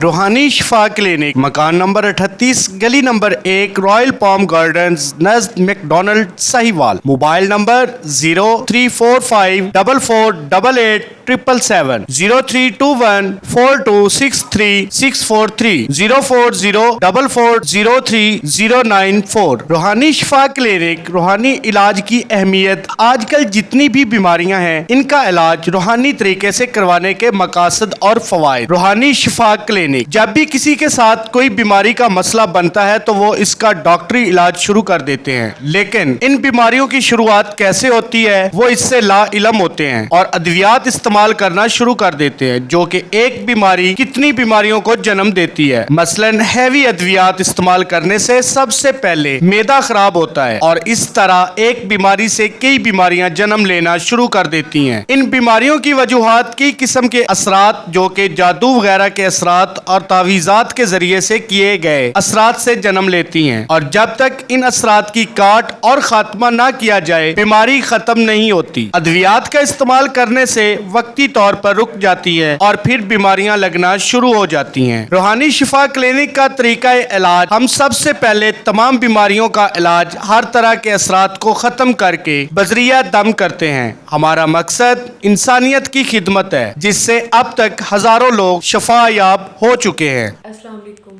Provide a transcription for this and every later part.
روحانی شفا کلینک، مکان نمبر 38، گلی نمبر 1، رائل پام گارڈنز، نزد میکڈونلڈ، ساہیوال۔ Mobile number 03454488777، 0321426363، 04044030994۔ روحانی شفا کلینک روحانی علاج کی اہمیت۔ آج کل جتنی بھی بیماریاں ہیں ان کا علاج روحانی طریقے سے کروانے کے مقاصد اور فوائد۔ روحانی شفا کلینک جب بھی کسی کے ساتھ کوئی بیماری کا مسئلہ بنتا ہے تو وہ اس کا ڈاکٹری علاج شروع کر دیتے ہیں، لیکن ان بیماریوں کی شروعات کیسے ہوتی ہے وہ اس سے لا علم ہوتے ہیں اور ادویات استعمال کرنا شروع کر دیتے ہیں، جو کہ ایک بیماری کتنی بیماریوں کو جنم دیتی ہے۔ مثلاً ہیوی ادویات استعمال کرنے سے سب سے پہلے معدہ خراب ہوتا ہے اور اس طرح ایک بیماری سے کئی بیماریاں جنم لینا شروع کر دیتی ہیں۔ ان بیماریوں کی وجوہات کئی قسم کے اثرات، جو کہ جادو وغیرہ کے اثرات اور تعویذات کے ذریعے سے کیے گئے اثرات سے جنم لیتی ہیں، اور جب تک ان اثرات کی کاٹ اور خاتمہ نہ کیا جائے بیماری ختم نہیں ہوتی۔ ادویات کا استعمال کرنے سے وقتی طور پر رک جاتی ہے اور پھر بیماریاں لگنا شروع ہو جاتی ہیں۔ روحانی شفا کلینک کا طریقہ علاج: ہم سب سے پہلے تمام بیماریوں کا علاج ہر طرح کے اثرات کو ختم کر کے بذریعہ دم کرتے ہیں۔ ہمارا مقصد انسانیت کی خدمت ہے، جس سے اب تک ہزاروں لوگ شفا یاب ہو چکے ہیں۔ السلام علیکم،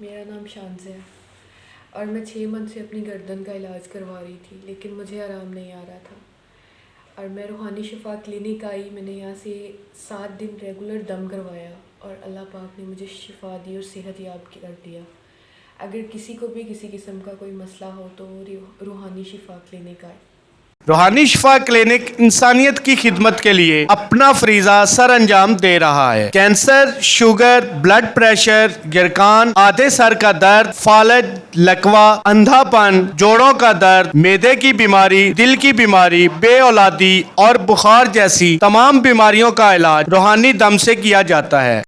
میرا نام شانز ہے اور میں 6 منتھ سے اپنی گردن کا علاج کروا رہی تھی، لیکن مجھے آرام نہیں آ رہا تھا اور میں روحانی شفا کلینک آئی۔ میں نے یہاں سے 7 دن ریگولر دم کروایا اور اللہ پاک نے مجھے شفا دی اور صحت یاب کر دیا۔ اگر کسی کو بھی کسی قسم کا کوئی مسئلہ ہو تو وہ روحانی شفا کلینک آئے۔ روحانی شفا کلینک انسانیت کی خدمت کے لیے اپنا فریضہ سر انجام دے رہا ہے۔ کینسر، شوگر، بلڈ پریشر، گرکان، آدھے سر کا درد، فالج، لکوہ، اندھا پن، جوڑوں کا درد، معدے کی بیماری، دل کی بیماری، بے اولادی اور بخار جیسی تمام بیماریوں کا علاج روحانی دم سے کیا جاتا ہے۔